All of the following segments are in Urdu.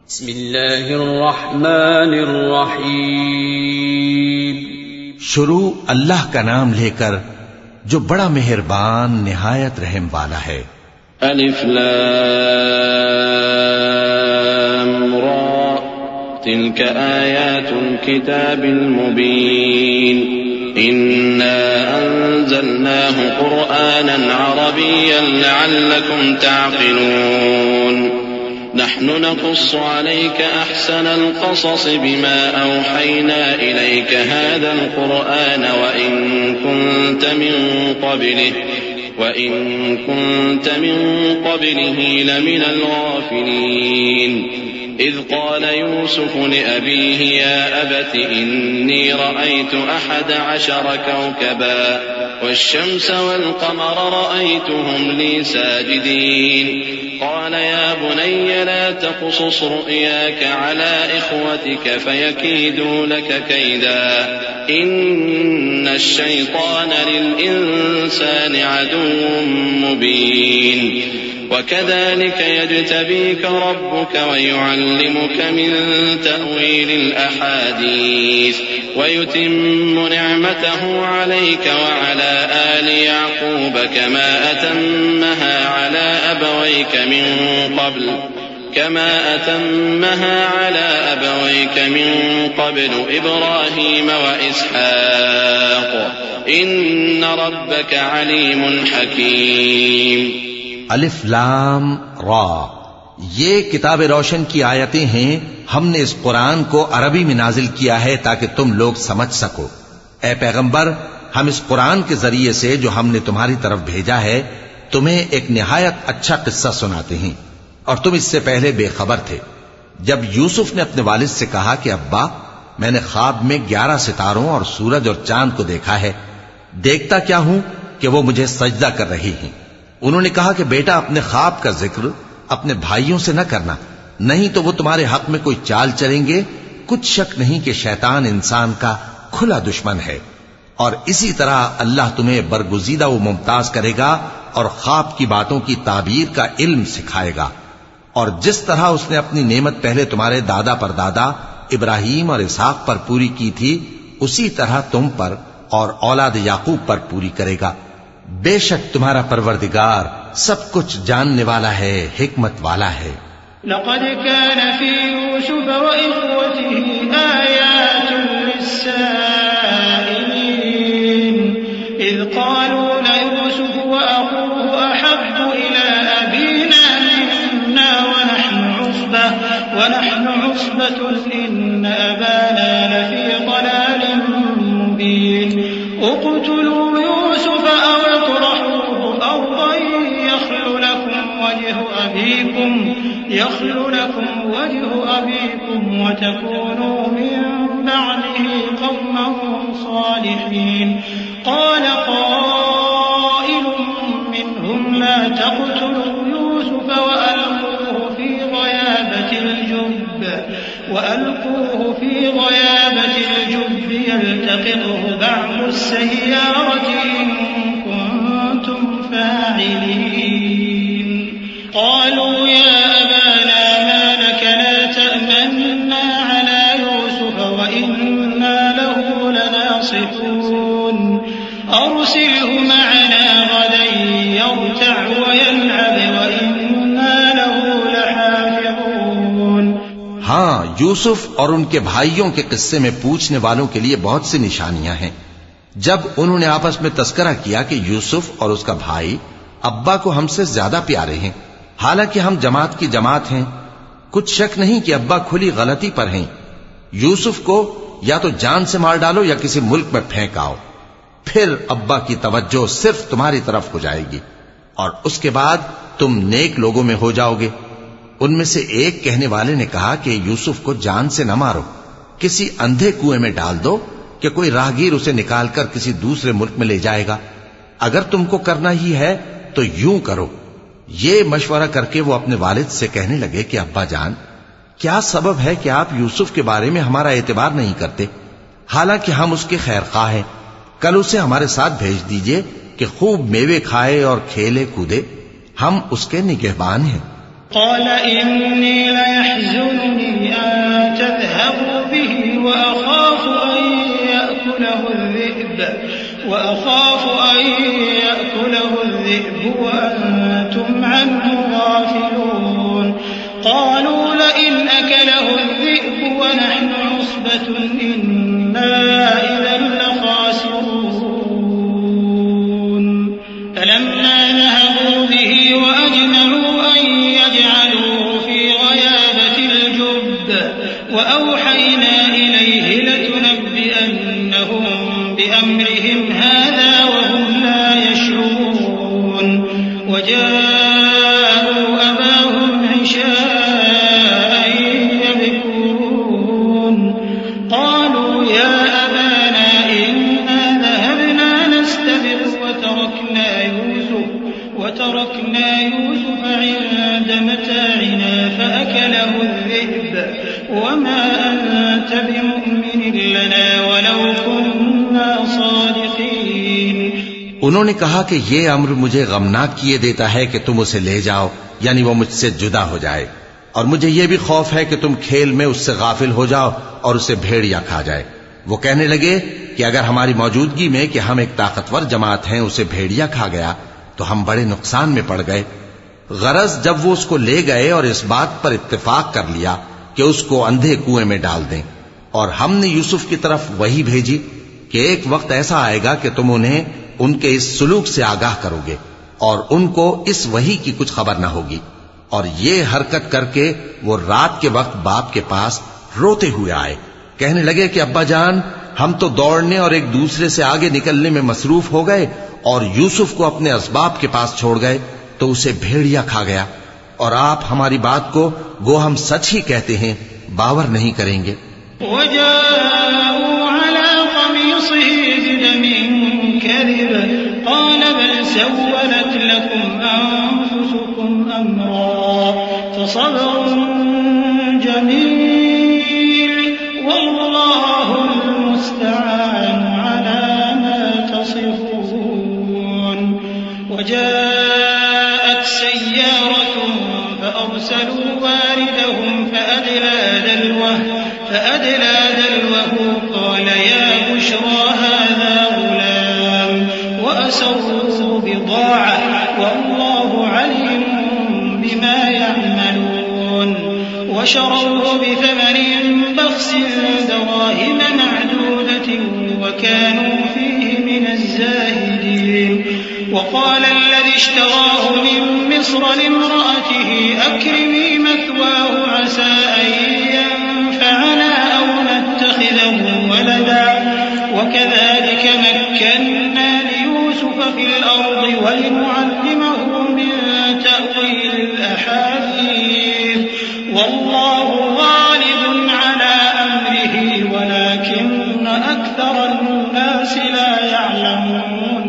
بسم اللہ الرحمن الرحیم. شروع اللہ کا نام لے کر جو بڑا مہربان نہایت رحم والا ہے. الف لام را تلك آیات الكتاب المبین إنا أنزلناه قرآنا عربيا لعلكم تعقلون نحن نقص عليك أحسن القصص بما أوحينا إليك هذا القرآن وإن كنت من قبله لمن الغافلين إذ قال يوسف لأبيه يا أبت إني رأيت 11 كوكبا والشمس والقمر رأيتهم لي ساجدين قال يا بني لا تقصص رؤياك على إخوتك فيكيدوا لك كيدا إن الشيطان للإنسان عدو مبين وكذلك يجتبيك ربك ويعلمك من تأويل الأحاديث ويتم نعمته عليك وعلى آل يعقوب كما أتمها على أبويك من قبل إبراهيم وإسحاق إن ربك عليم حكيم. الف لام را، یہ کتاب روشن کی آیتیں ہیں. ہم نے اس قرآن کو عربی میں نازل کیا ہے تاکہ تم لوگ سمجھ سکو. اے پیغمبر، ہم اس قرآن کے ذریعے سے جو ہم نے تمہاری طرف بھیجا ہے تمہیں ایک نہایت اچھا قصہ سناتے ہیں، اور تم اس سے پہلے بے خبر تھے. جب یوسف نے اپنے والد سے کہا کہ ابا، میں نے خواب میں 11 ستاروں اور سورج اور چاند کو دیکھا ہے، دیکھتا کیا ہوں کہ وہ مجھے سجدہ کر رہی ہیں. انہوں نے کہا کہ بیٹا، اپنے خواب کا ذکر اپنے بھائیوں سے نہ کرنا، نہیں تو وہ تمہارے حق میں کوئی چال چلیں گے. کچھ شک نہیں کہ شیطان انسان کا کھلا دشمن ہے، اور اسی طرح اللہ تمہیں برگزیدہ و ممتاز کرے گا اور خواب کی باتوں کی تعبیر کا علم سکھائے گا. اور جس طرح اس نے اپنی نعمت پہلے تمہارے دادا پر دادا ابراہیم اور اسحاق پر پوری کی تھی، اسی طرح تم پر اور اولاد یعقوب پر پوری کرے گا. بے شک تمہارا پروردگار سب کچھ جاننے والا ہے، حکمت والا ہے. لقد كان في يوسف وإخوته آيات للسائلين إذ قالوا ليوسف وأخوه أحب إلى أبينا منا ونحن عصبة إن أبانا لفي ضلال مبين اقتلوا يوسف أو اطرحوه أرضا يخل لكم وجه أبيكم وتكونوا من بعده قوما صالحين. قال قائل منهم لا تقتلوا يوسف وألقوه في غيابة الجب يلتقطه بعض السيارة إن كنتم فاعلين. قالوا يا أبانا ما لك لا تأمنا على يوسف وإنا له لناصحون أرسله معنا غدا يرتع ويلعب وإنا له لحافظون. ہاں، یوسف اور ان کے بھائیوں کے قصے میں پوچھنے والوں کے لیے بہت سی نشانیاں ہیں. جب انہوں نے آپس میں تذکرہ کیا کہ یوسف اور اس کا بھائی ابا کو ہم سے زیادہ پیارے ہیں، حالانکہ ہم جماعت کی جماعت ہیں، کچھ شک نہیں کہ ابا کھلی غلطی پر ہیں. یوسف کو یا تو جان سے مار ڈالو یا کسی ملک میں پھینک آؤ، پھر ابا کی توجہ صرف تمہاری طرف ہو جائے گی اور اس کے بعد تم نیک لوگوں میں ہو جاؤ گے. ان میں سے ایک کہنے والے نے کہا کہ یوسف کو جان سے نہ مارو، کسی اندھے کنویں میں ڈال دو کہ کوئی راہگیر اسے نکال کر کسی دوسرے ملک میں لے جائے گا. اگر تم کو کرنا ہی ہے تو یوں کرو. یہ مشورہ کر کے وہ اپنے والد سے کہنے لگے کہ ابا جان، کیا سبب ہے کہ آپ یوسف کے بارے میں ہمارا اعتبار نہیں کرتے، حالانکہ ہم اس کے خیر خواہ ہیں. کل اسے ہمارے ساتھ بھیج دیجئے کہ خوب میوے کھائے اور کھیلے کودے، ہم اس کے نگہبان ہیں. قال إني ليحزنني وأخاف أن يأكله الذئب وأنتم عنه غافلون قالوا لئن أكله الذئب ونحن عصبة إنا إذا لخاسرون فلما ذهبوا به وأجمعوا أن يجعلوه في غيابة الجب وأوحينا إليه لتنبئنهم بأمرهم هذا وهم لا يشعرون وجاءوا أباهم عشاء يبكون قالوا يا أبانا إنا ذهبنا نستبق وتركنا يوسف عند متاعنا فأكله الذئب وما أنت بمؤمن لنا ولو كنا صادقين. انہوں نے کہا کہ یہ امر مجھے غمناک کیے دیتا ہے کہ تم اسے لے جاؤ، یعنی وہ مجھ سے جدا ہو جائے، اور مجھے یہ بھی خوف ہے کہ تم کھیل میں اس سے غافل ہو جاؤ اور اسے بھیڑیا کھا جائے. وہ کہنے لگے کہ اگر ہماری موجودگی میں کہ ہم ایک طاقتور جماعت ہیں اسے بھیڑیا کھا گیا تو ہم بڑے نقصان میں پڑ گئے. غرض جب وہ اس کو لے گئے اور اس بات پر اتفاق کر لیا کہ اس کو اندھے کنویں میں ڈال دیں، اور ہم نے یوسف کی طرف وحی بھیجی کہ ایک وقت ایسا آئے گا کہ تم انہیں ان کے اس سلوک سے آگاہ کرو گے اور ان کو اس وحی کی کچھ خبر نہ ہوگی. اور یہ حرکت کر کے وہ رات کے وقت باپ کے پاس روتے ہوئے آئے. کہنے لگے کہ ابا جان، ہم تو دوڑنے اور ایک دوسرے سے آگے نکلنے میں مصروف ہو گئے اور یوسف کو اپنے اسباب کے پاس چھوڑ گئے تو اسے بھیڑیا کھا گیا، اور آپ ہماری بات کو گو ہم سچ ہی کہتے ہیں باور نہیں کریں گے. وجاءوا على قميصه بدم كذب قال بل سولت لكم أنفسكم أمرا فصبر جميل والله المستعان على ما تصفون. وجاءت سيارة فأرسلوا واردهم فأدلى دلوه قال يا بشرى هذا غلام وأسروا بضاعة والله عليم بما يعملون وشروه بثمن بخس دراهم معدودة وكانوا فيه من الزاهدين. وقال الذي اشتراه من مصر لامرأته أكرمي مثواه عسى أن ينفعنا أو نتخذه ولدا وكذلك مكنا ليوسف في الأرض ولنعلمه من تأويل الأحاديث والله غالب على أمره ولكن أكثر الناس لا يعلمون.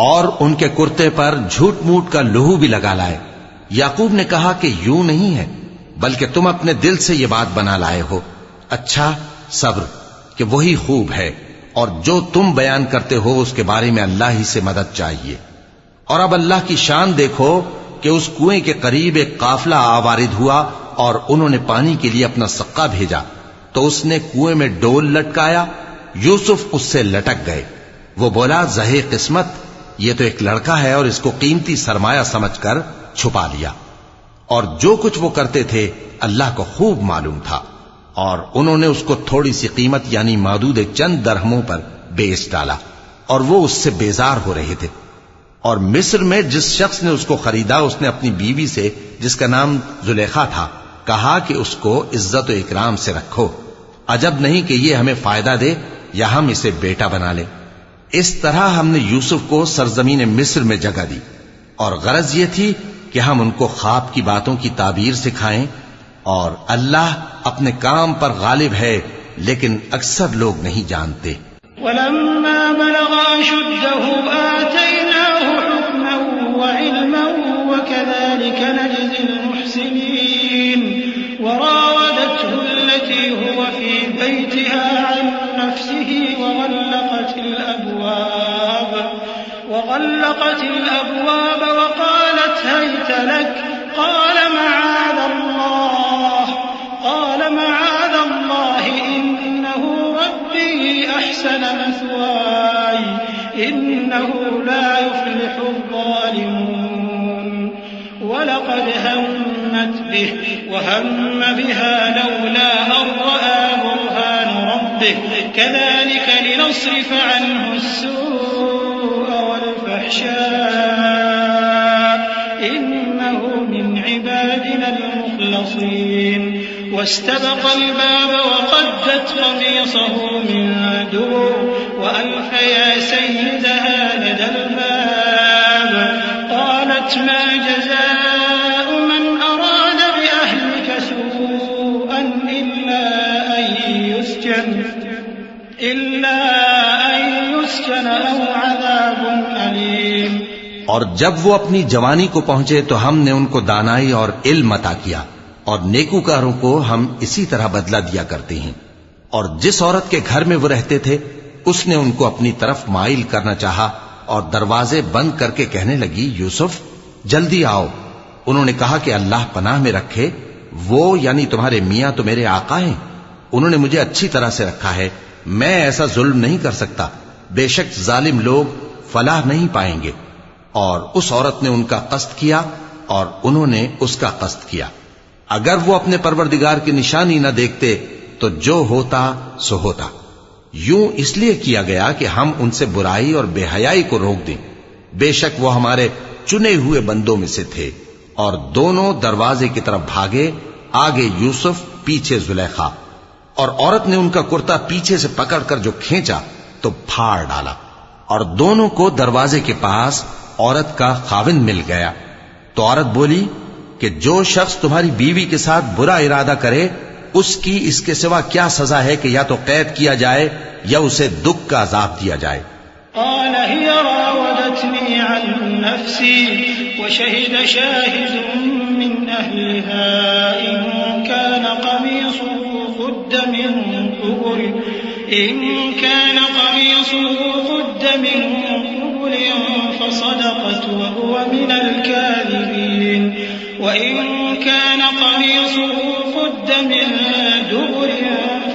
اور ان کے کرتے پر جھوٹ موٹ کا لہو بھی لگا لائے. یعقوب نے کہا کہ یوں نہیں ہے بلکہ تم اپنے دل سے یہ بات بنا لائے ہو. اچھا صبر کہ وہی خوب ہے، اور جو تم بیان کرتے ہو اس کے بارے میں اللہ ہی سے مدد چاہیے. اور اب اللہ کی شان دیکھو کہ اس کنویں کے قریب ایک قافلہ آوارد ہوا اور انہوں نے پانی کے لیے اپنا سقا بھیجا تو اس نے کنویں میں ڈول لٹکایا. یوسف اس سے لٹک گئے. وہ بولا زہے قسمت، یہ تو ایک لڑکا ہے، اور اس کو قیمتی سرمایہ سمجھ کر چھپا لیا. اور جو کچھ وہ کرتے تھے اللہ کو خوب معلوم تھا، اور انہوں نے اس کو تھوڑی سی قیمت یعنی معدود چند درہموں پر بیچ ڈالا، اور وہ اس سے بیزار ہو رہے تھے. اور مصر میں جس شخص نے اس کو خریدا اس نے اپنی بیوی سے جس کا نام زلیخا تھا کہا کہ اس کو عزت و اکرام سے رکھو، عجب نہیں کہ یہ ہمیں فائدہ دے یا ہم اسے بیٹا بنا لیں. اس طرح ہم نے یوسف کو سرزمین مصر میں جگہ دی، اور غرض یہ تھی کہ ہم ان کو خواب کی باتوں کی تعبیر سکھائیں. اور اللہ اپنے کام پر غالب ہے لیکن اکثر لوگ نہیں جانتے. ولما بلغ أشده آتيناه حكما وعلما وكذلك نجزي المحسنين. وراودته التي هو في بيتها عن نفسه وغلقت الأبواب وقالت هيت لك قال معاذ الله إنه ربي أحسن مثواي إنه لا يفلح الظالمون ولقد همت به وهم بها لولا أن رأى برهان ربه كذلك لنصرف عنه السوء والفحشاء إنه من عبادنا المخلصين واستبق الباب وقدت قميصه من دبر وألف يا سيدها لدى الباب قالت ما جزاء من أراد بأهلك سوءا إلا أن يسجن أو عذاب أليم. اور جب وہ اپنی جوانی کو پہنچے تو ہم نے ان کو دانائی اور علم عطا کیا، اور نیکوکاروں کو ہم اسی طرح بدلہ دیا کرتے ہیں. اور جس عورت کے گھر میں وہ رہتے تھے اس نے ان کو اپنی طرف مائل کرنا چاہا اور دروازے بند کر کے کہنے لگی یوسف جلدی آؤ. انہوں نے کہا کہ اللہ پناہ میں رکھے، وہ یعنی تمہارے میاں تو میرے آقا ہیں، انہوں نے مجھے اچھی طرح سے رکھا ہے، میں ایسا ظلم نہیں کر سکتا، بے شک ظالم لوگ فلاح نہیں پائیں گے. اور اس عورت نے ان کا قصد کیا اور انہوں نے اس کا قصد کیا. اگر وہ اپنے پروردگار کی نشانی نہ دیکھتے تو جو ہوتا سو ہوتا. یوں اس لیے کیا گیا کہ ہم ان سے برائی اور بے حیائی کو روک دیں، بے شک وہ ہمارے چنے ہوئے بندوں میں سے تھے. اور دونوں دروازے کی طرف بھاگے، آگے یوسف پیچھے زلیخا. اور عورت نے ان کا کرتا پیچھے سے پکڑ کر جو کھینچا تو پھاڑ ڈالا، اور دونوں کو دروازے کے پاس عورت کا خاوند مل گیا. تو عورت بولی کہ جو شخص تمہاری بیوی کے ساتھ برا ارادہ کرے اس کی اس کے سوا کیا سزا ہے کہ یا تو قید کیا جائے یا اسے دکھ کا عذاب دیا جائے. قال هي راودتني عن نفسي وشهد شاهد من أهلها إن كان قميصه قد من قبل فصدقت وهو من الكاذبين وإن كان قميصه قد من دبر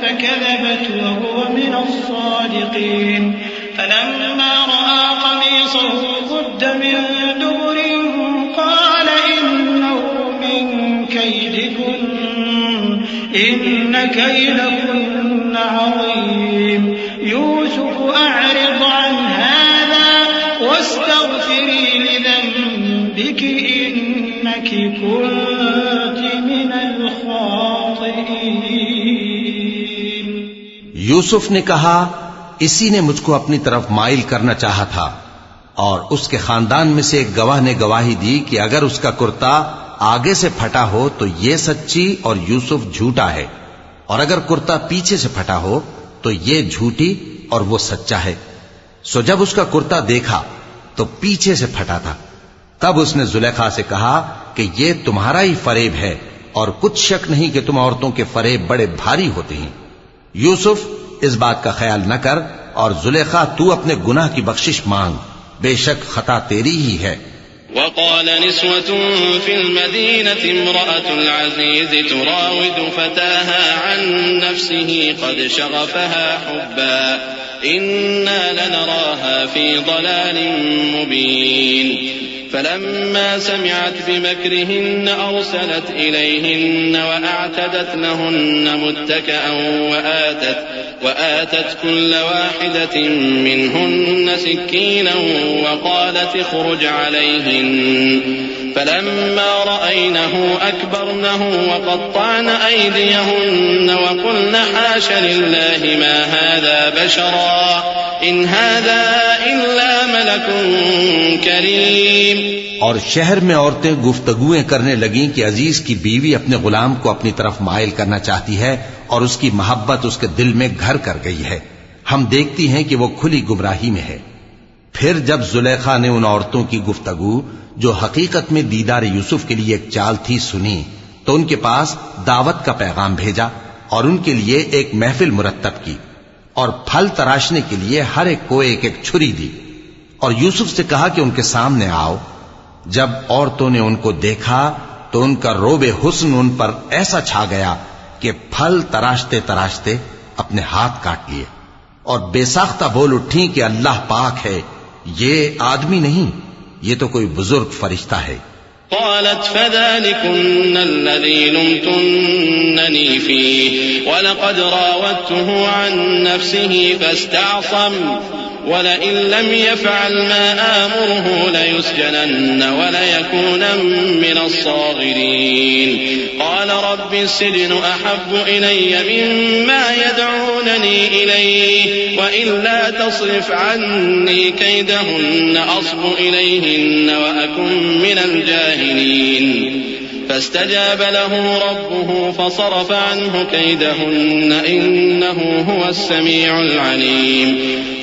فكذبت وهو من الصادقين فلما رأى قميصه قد من دبر قال إنه من كيدكن إن كيدكن عظيم يوسف أعرض عن هذا واستغفري لذنبك إنك كنت من الخاطئين. یوسف نے کہا اسی نے مجھ کو اپنی طرف مائل کرنا چاہا تھا، اور اس کے خاندان میں سے ایک گواہ نے گواہی دی کہ اگر اس کا کرتا آگے سے پھٹا ہو تو یہ سچی اور یوسف جھوٹا ہے، اور اگر کرتا پیچھے سے پھٹا ہو تو یہ جھوٹی اور وہ سچا ہے. سو جب اس کا کرتا دیکھا تو پیچھے سے پھٹا تھا. تب اس نے زلیخا سے کہا کہ یہ تمہارا ہی فریب ہے، اور کچھ شک نہیں کہ تم عورتوں کے فریب بڑے بھاری ہوتے ہیں. یوسف اس بات کا خیال نہ کر، اور زلیخا تو اپنے گناہ کی بخشش مانگ، بے شک خطا تیری ہی ہے. وقال نسوة في المدينة امرأة العزيز تراود فتاها عن نفسه قد شغفها حبا إنا لنراها في ضلال مبين. فلما سمعت بمكرهن أرسلت إليهن وأعتدت لهن متكئا وآتت كل واحدة منهن سكينا وقالت اخرج عليهن. فلما رأينه أكبرنه وقطعن أيديهن وقلن حاش لله ما هذا بشرا إن هذا إلا ملك كريم. اور شہر میں عورتیں گفتگویں کرنے لگیں کہ عزیز کی بیوی اپنے غلام کو اپنی طرف مائل کرنا چاہتی ہے اور اس کی محبت اس کے دل میں گھر کر گئی ہے، ہم دیکھتی ہیں کہ وہ کھلی گمراہی میں ہے. پھر جب زلیخا نے ان عورتوں کی گفتگو جو حقیقت میں دیدار یوسف کے لیے ایک چال تھی سنی تو ان کے پاس دعوت کا پیغام بھیجا اور ان کے لیے ایک محفل مرتب کی اور پھل تراشنے کے لیے ہر ایک کو ایک ایک چھری دی اور یوسف سے کہا کہ ان کے سامنے آؤ. جب عورتوں نے ان کو دیکھا تو ان کا روب حسن ان پر ایسا چھا گیا کہ پھل تراشتے تراشتے اپنے ہاتھ کاٹ لیے. اور بے ساختہ بول اٹھی کہ اللہ پاک ہے، یہ آدمی نہیں، یہ تو کوئی بزرگ فرشتہ ہے۔ قالت فذلكن الذي لمتنني فيه ولقد راودته عن نفسه فاستعصم ولئن لم يفعل ما آمره ليسجنن وليكونن من الصاغرين قال رب السجن أحب إلي مما يدعونني إليه وإلا تصرف عني كيدهن أصب إليهن وأكن من الجاهلين فاستجاب له ربه فصرف عنه كيدهن إنه هو السميع العليم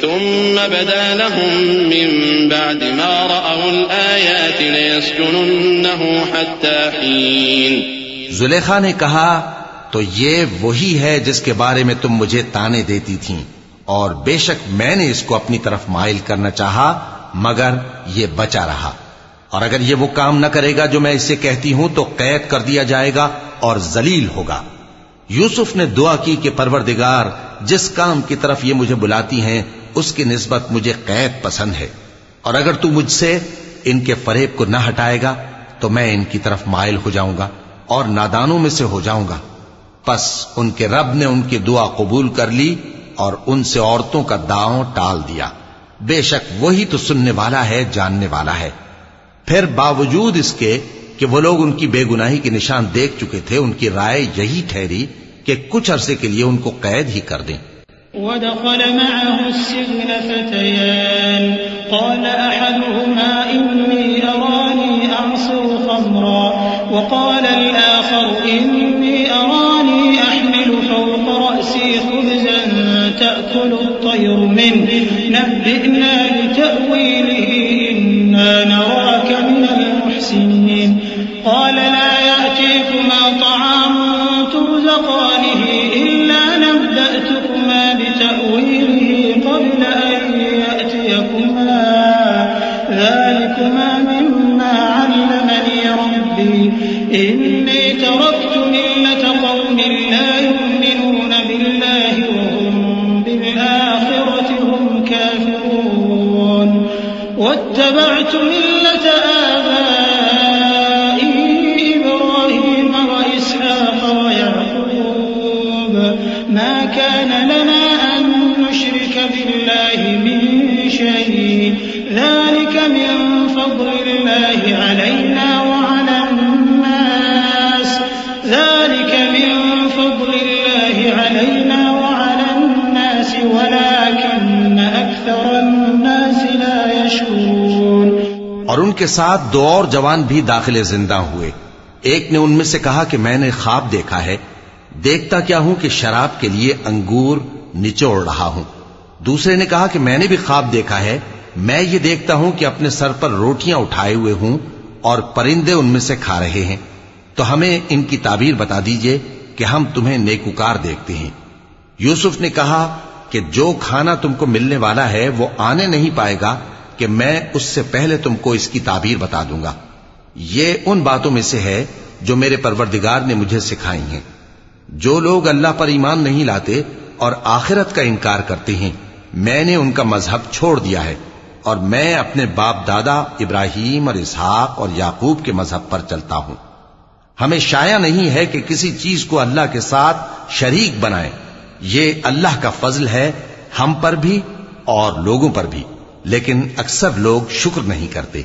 ثم بدا لهم من بعد ما رأوا الآيات ليسجننه حتى حين۔ زلیخا نے کہا تو یہ وہی ہے جس کے بارے میں تم مجھے طعنے دیتی تھیں، اور بے شک میں نے اس کو اپنی طرف مائل کرنا چاہا مگر یہ بچا رہا، اور اگر یہ وہ کام نہ کرے گا جو میں اسے کہتی ہوں تو قید کر دیا جائے گا اور ذلیل ہوگا۔ یوسف نے دعا کی کہ پروردگار جس کام کی طرف یہ مجھے بلاتی ہیں اس کی نسبت مجھے قید پسند ہے، اور اگر تو مجھ سے ان کے فریب کو نہ ہٹائے گا تو میں ان کی طرف مائل ہو جاؤں گا اور نادانوں میں سے ہو جاؤں گا۔ پس ان کے رب نے ان کی دعا قبول کر لی اور ان سے عورتوں کا داؤں ٹال دیا، بے شک وہی تو سننے والا ہے، جاننے والا ہے۔ پھر باوجود اس کے کہ وہ لوگ ان کی بے گناہی کے نشان دیکھ چکے تھے، ان کی رائے یہی ٹھہری کہ کچھ عرصے کے لیے ان کو قید ہی کر دیں۔ ودخل معه السجن فتيان قال أحدهما إني أراني أعصر خمرا وقال الآخر إني أراني أحمل فوق رأسي خبزا تأكل الطير منه نبئنا بتأويله إنا نراك من المحسنين قال لا يأتيكما طعام ترزقانه إلا نبأتكما بتأويله قبل أن يأتيكما ذلكما مما علمني ربي إني تركت ملة قوم لا يؤمنون بالله وهم بالآخرة هم كافرون واتبعت ملة آبائي إبراهيم وإسحاق ويعقوب ما كان لنا أن نشرك بالله من شيء ذلك من فضل الله علينا وعلى الناس ولكن أكثر الناس لا يشكرون۔ اور ان کے ساتھ دو اور جوان بھی داخل زندہ ہوئے۔ ایک نے ان میں سے کہا کہ میں نے خواب دیکھا ہے، دیکھتا کیا ہوں کہ شراب کے لیے انگور نچوڑ رہا ہوں۔ دوسرے نے کہا کہ میں نے بھی خواب دیکھا ہے، میں یہ دیکھتا ہوں کہ اپنے سر پر روٹیاں اٹھائے ہوئے ہوں اور پرندے ان میں سے کھا رہے ہیں، تو ہمیں ان کی تعبیر بتا دیجئے کہ ہم تمہیں نیکوکار دیکھتے ہیں۔ یوسف نے کہا کہ جو کھانا تم کو ملنے والا ہے وہ آنے نہیں پائے گا کہ میں اس سے پہلے تم کو اس کی تعبیر بتا دوں گا۔ یہ ان باتوں میں سے ہے جو میرے پروردگار نے مجھے سکھائی ہیں۔ جو لوگ اللہ پر ایمان نہیں لاتے اور آخرت کا انکار کرتے ہیں، میں نے ان کا مذہب چھوڑ دیا ہے اور میں اپنے باپ دادا ابراہیم اور اسحاق اور یعقوب کے مذہب پر چلتا ہوں۔ ہمیں شایع نہیں ہے کہ کسی چیز کو اللہ کے ساتھ شریک بنائیں، یہ اللہ کا فضل ہے ہم پر بھی اور لوگوں پر بھی، لیکن اکثر لوگ شکر نہیں کرتے۔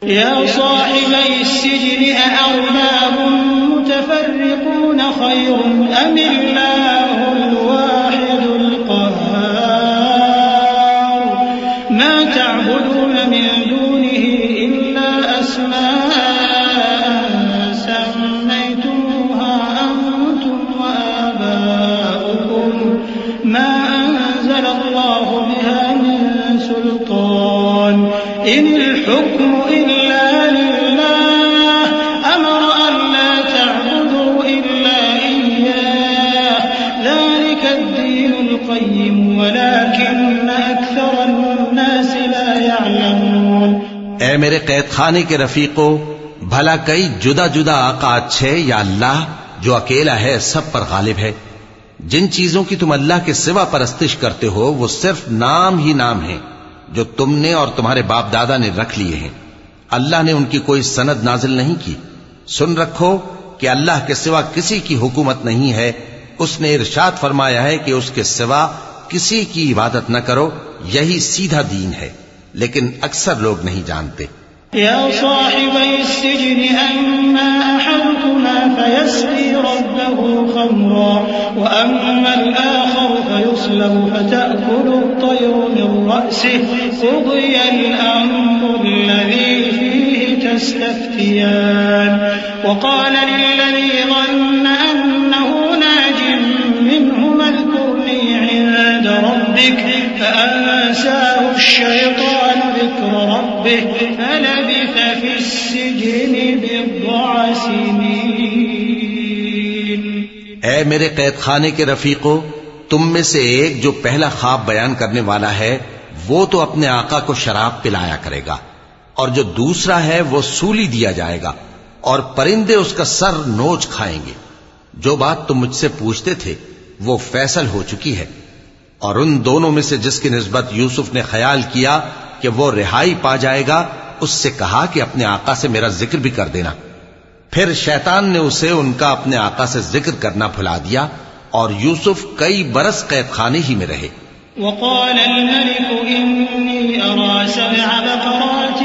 يا صاحبي السجن أأرباب متفرقون خير أم الله الواحد القهار ما تعبدون من دونه إلا أسماء سميتموها أنتم وآباؤكم ما أنزل الله بها من سلطان إن الحكم إلا لله أمر أن لا تعبدوا إلا إياه ذلك الدين القيم ولكن أكثر الناس لا يعلمون۔ اے میرے قید خانے کے رفیقو، بھلا کئی جدا جدا آقا اچھے یا اللہ جو اکیلا ہے سب پر غالب ہے؟ جن چیزوں کی تم اللہ کے سوا پرستش کرتے ہو وہ صرف نام ہی نام ہیں جو تم نے اور تمہارے باپ دادا نے رکھ لیے ہیں. اللہ نے ان کی کوئی سند نازل نہیں کی. سن رکھو کہ اللہ کے سوا کسی کی حکومت نہیں ہے. اس نے ارشاد فرمایا ہے کہ اس کے سوا کسی کی عبادت نہ کرو. یہی سیدھا دین ہے، لیکن اکثر لوگ نہیں جانتے. يا صاحبي السجن أما أحدكما فيسقي ربه خمرا وأما الآخر فيصلب فتأكل الطير من رأسه قضي الأمر الذي فيه تستفتيان. وقال للذي ظن أنه ناج منهما اذكرني عند ربك فأنساه الشيطان ذكر ربه فلبث في السجن بضع سنين. اے میرے قید خانے کے رفیقو، تم میں سے ایک جو پہلا خواب بیان کرنے والا ہے وہ تو اپنے آقا کو شراب پلایا کرے گا، اور جو دوسرا ہے وہ سولی دیا جائے گا، اور پرندے اس کا سر نوچ کھائیں گے. جو بات تم مجھ سے پوچھتے تھے وہ فیصل ہو چکی ہے. اور ان دونوں میں سے جس کی نسبت یوسف نے خیال کیا کہ وہ رہائی پا جائے گا، اس سے کہا کہ اپنے آقا سے میرا ذکر بھی کر دینا. پھر شیطان نے اسے ان کا اپنے آقا سے ذکر کرنا بھلا دیا، اور یوسف کئی برس قید خانے ہی میں رہے. وقال الملك إني أرى 7 بقرات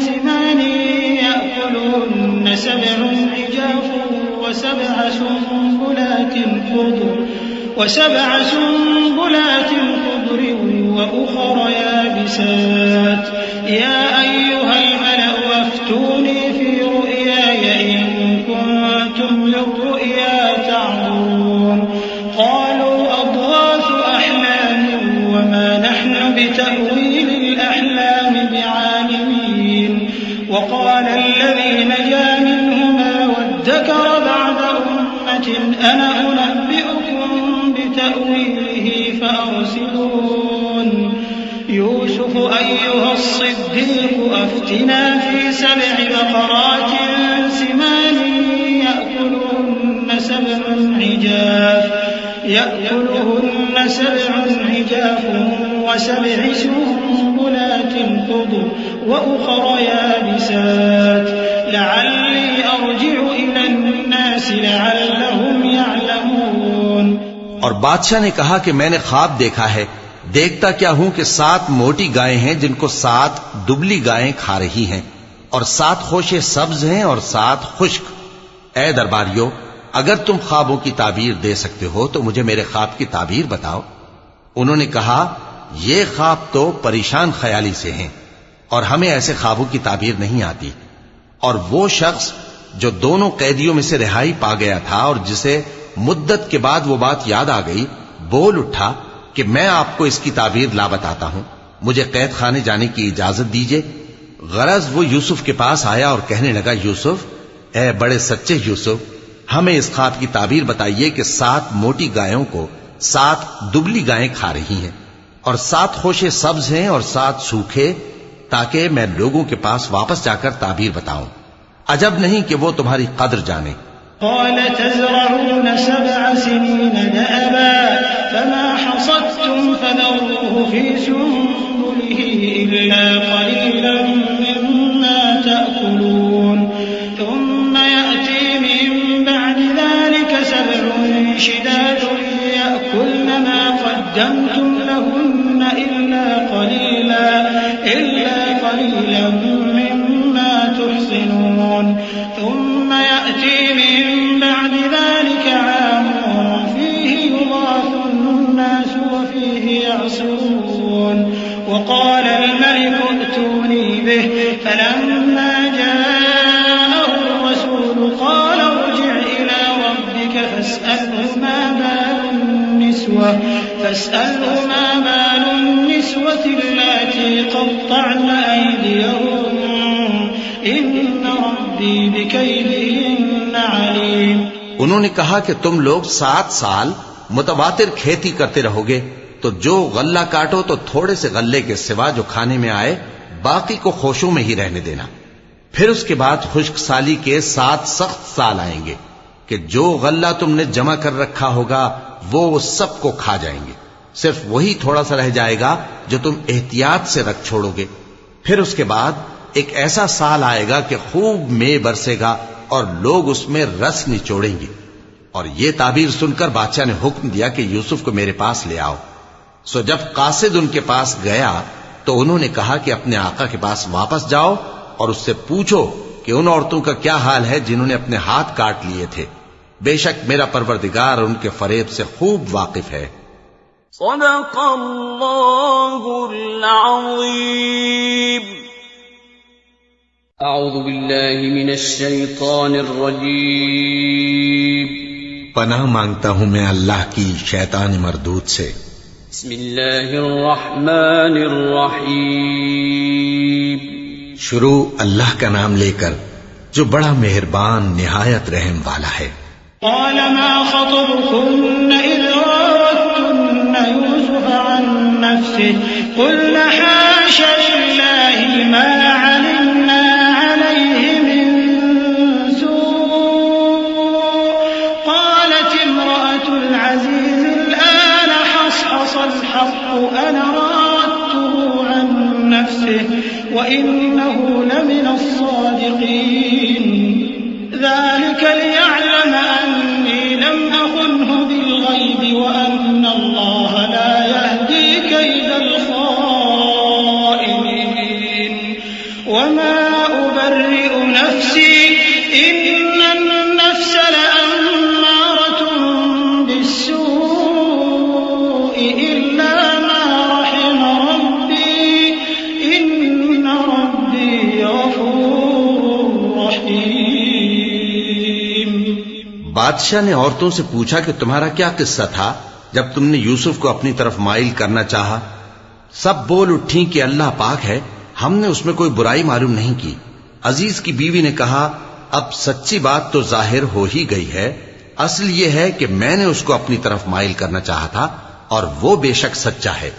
سمان يأكلهن 7 عجاف وسبع سنبلات خضر وأخر يابسات. يا أيها الملأ أفتوني في رؤياي إن كنتم للرؤيا تعبرون. قالوا أضغاث أحلام وما نحن بتأويل الأحلام بعالمين. وقال الذي نجا منهما وادكر بعد أمة أنا أنبئكم بتأويله فأرسلون. يوسف أيها الصديق أفتنا في 7 بقرات سمان يأكلهن 7 عجاف و7 سنبلات خضر وأخر يابسات لعلي أرجع إلى الناس لعلهم يعلمون. اور بادشاہ نے کہا کہ میں نے خواب دیکھا ہے، دیکھتا کیا ہوں کہ 7 موٹی گائیں ہیں جن کو 7 دبلی گائیں کھا رہی ہیں، اور 7 خوشے سبز ہیں اور 7 خشک. اے درباریو، اگر تم خوابوں کی تعبیر دے سکتے ہو تو مجھے میرے خواب کی تعبیر بتاؤ. انہوں نے کہا یہ خواب تو پریشان خیالی سے ہیں اور ہمیں ایسے خوابوں کی تعبیر نہیں آتی. اور وہ شخص جو دونوں قیدیوں میں سے رہائی پا گیا تھا اور جسے مدت کے بعد وہ بات یاد آ گئی، بول اٹھا کہ میں آپ کو اس کی تعبیر لا بتاتا ہوں، مجھے قید خانے جانے کی اجازت دیجیے. غرض وہ یوسف کے پاس آیا اور کہنے لگا، یوسف، اے بڑے سچے یوسف، ہمیں اس خواب کی تعبیر بتائیے کہ 7 موٹی گایوں کو 7 دبلی گائیں کھا رہی ہیں، اور 7 خوشے سبز ہیں اور 7 سوکھے، تاکہ میں لوگوں کے پاس واپس جا کر تعبیر بتاؤں. عجب نہیں کہ وہ تمہاری قدر جانے. قال تزرعون 7 سنين دأبا فما حصدتم فذروه في سنبله إلا قليلا مما تأكلون. ثم يأتي من بعد ذلك 7 شداد يأكلن ما قدمتم لهن إلا قليلا مما تحصنون. ثم يأتي من بعد ذلك عام فيه يغاث الناس وفيه يعصرون. وقال الملك ائتوني به فلما جاءه الرسول قال ارجع إلى ربك فاسأله ما بال النسوة اللاتي قطعن أيديهن إن ربي بكيدهن عليم. انہوں نے کہا کہ تم لوگ 7 سال متواتر کھیتی کرتے رہو گے تو جو غلہ کاٹو تو تھوڑے سے غلے کے سوا جو کھانے میں آئے باقی کو خوشوں میں ہی رہنے دینا. پھر اس کے بعد خشک سالی کے 7 سخت سال آئیں گے. کہ جو غلہ تم نے جمع کر رکھا ہوگا وہ سب کو کھا جائیں گے، صرف وہی تھوڑا سا رہ جائے گا جو تم احتیاط سے رکھ چھوڑو گے۔ پھر اس کے بعد ایک ایسا سال آئے گا کہ خوب مے برسے گا اور لوگ اس میں رس نچوڑیں گے۔ اور یہ تعبیر سن کر بادشاہ نے حکم دیا کہ یوسف کو میرے پاس لے آؤ۔ سو جب قاصد ان کے پاس گیا تو انہوں نے کہا کہ اپنے آقا کے پاس واپس جاؤ اور اس سے پوچھو کہ ان عورتوں کا کیا حال ہے جنہوں نے اپنے ہاتھ کاٹ لیے تھے، بے شک میرا پروردگار ان کے فریب سے خوب واقف ہے۔ صدق اللہ العظیم۔ اعوذ باللہ من الشیطان الرجیم۔ پناہ مانگتا ہوں میں اللہ کی شیطان مردود سے۔ بسم اللہ الرحمن الرحیم۔ شروع اللہ کا نام لے کر جو بڑا مہربان نہایت رحم والا ہے۔ قال ما خطبكن إذ راوتن يوسف عن نفسه قلنا حاش لله ما علمنا عليه من سوء قالت امرأة العزيز الآن حصحص الحق أنا راودته عن نفسه وإنه لمن الصادقين ذلك ليعلم أني لم أخنه بالغيب وأن الله لا يهدي كيد الخائنين وما أبرئ نفسي إن النفس لأمارة بالسوء إلا ما رحم ربي إن ربي غفور رحيم۔ بادشاہ نے عورتوں سے پوچھا کہ تمہارا کیا قصہ تھا جب تم نے یوسف کو اپنی طرف مائل کرنا چاہا؟ سب بول اٹھیں کہ اللہ پاک ہے، ہم نے اس میں کوئی برائی معلوم نہیں کی۔ عزیز کی بیوی نے کہا اب سچی بات تو ظاہر ہو ہی گئی ہے، اصل یہ ہے کہ میں نے اس کو اپنی طرف مائل کرنا چاہا تھا اور وہ بے شک سچا ہے۔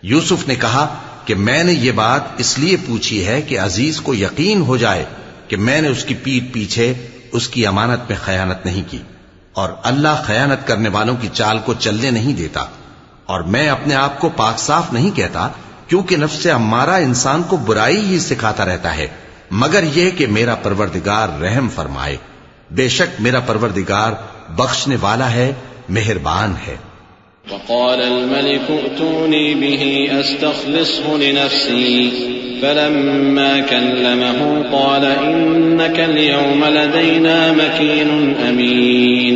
یوسف نے کہا کہ میں نے یہ بات اس لیے پوچھی ہے کہ عزیز کو یقین ہو جائے کہ میں نے اس کی پیٹھ پیچھے اس کی امانت میں خیانت نہیں کی، اور اللہ خیانت کرنے والوں کی چال کو چلنے نہیں دیتا۔ اور میں اپنے آپ کو پاک صاف نہیں کہتا، کیونکہ نفس امارہ انسان کو برائی ہی سکھاتا رہتا ہے، مگر یہ کہ میرا پروردگار رحم فرمائے، بے شک میرا پروردگار بخشنے والا ہے، مہربان ہے۔ وقال الملك ائتوني به استخلصه لنفسي فلما كلمه قال إنك اليوم لدينا مكين أمين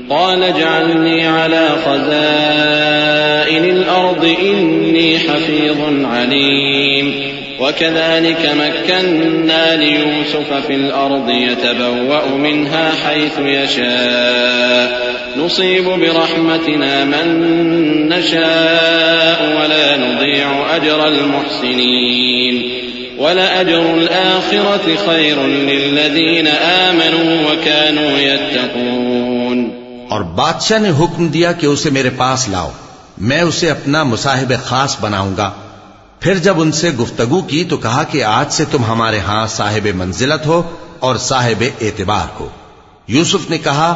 قال اجعلني على خزائن الأرض إني حفيظ عليم وكذلك مكنا ليوسف في الأرض يتبوأ منها حيث يشاء نصيب برحمتنا من نشاء ولا نضيع أجر المحسنين ولأجر الآخرة خير للذين آمنوا وكانوا يتقون۔ اور بادشاہ نے حکم دیا کہ اسے میرے پاس لاؤ، میں اسے اپنا مصاحب خاص بناؤں گا۔ پھر جب ان سے گفتگو کی تو کہا کہ آج سے تم ہمارے ہاں صاحب منزلت ہو اور صاحب اعتبار ہو۔ یوسف نے کہا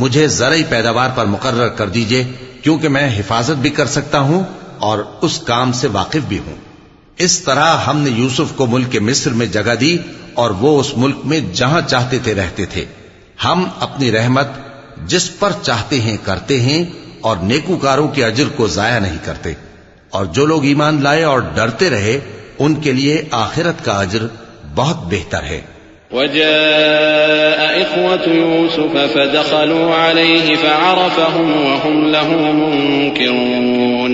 مجھے زرعی پیداوار پر مقرر کر دیجئے، کیونکہ میں حفاظت بھی کر سکتا ہوں اور اس کام سے واقف بھی ہوں۔ اس طرح ہم نے یوسف کو ملک مصر میں جگہ دی اور وہ اس ملک میں جہاں چاہتے تھے رہتے تھے۔ ہم اپنی رحمت جس پر چاہتے ہیں کرتے ہیں اور نیکوکاروں کے اجر کو ضائع نہیں کرتے، اور جو لوگ ایمان لائے اور ڈرتے رہے ان کے لیے آخرت کا اجر بہت بہتر ہے۔ وجاء إخوة يوسف فدخلوا عليه فعرفهم وهم له منكرون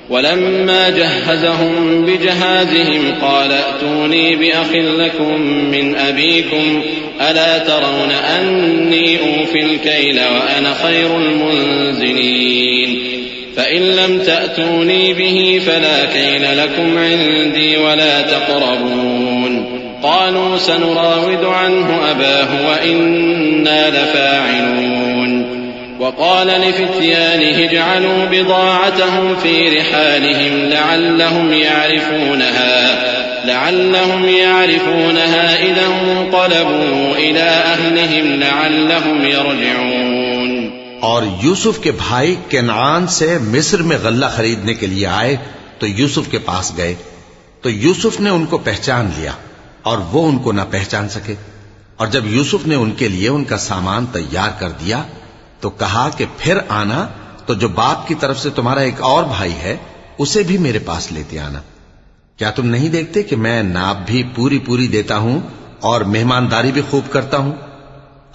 ولما جهزهم بجهازهم قال ائتوني بأخ لكم من أبيكم ألا ترون أني أوفي الكيل وأنا خير المنزلين فإن لم تأتوني به فلا كيل لكم عندي ولا تقربون قالوا سنراود عنه أباه وإنا لفاعلون وقال لفتيانه اجعلوا بضاعتهم في رحالهم لعلهم يعرفونها لعلهم يعرفونها إذا انقلبوا إلى أهلهم لعلهم يرجعون. اور یوسف کے بھائی کنعان سے مصر میں غلہ خریدنے کے لیے آئے تو یوسف کے پاس گئے تو یوسف نے ان کو پہچان لیا اور وہ ان کو نہ پہچان سکے. اور جب یوسف نے ان کے لیے ان کا سامان تیار کر دیا تو کہا کہ پھر آنا تو جو باپ کی طرف سے تمہارا ایک اور بھائی ہے اسے بھی میرے پاس لیتے آنا. کیا تم نہیں دیکھتے کہ میں ناب بھی پوری دیتا ہوں اور مہمانداری بھی خوب کرتا ہوں؟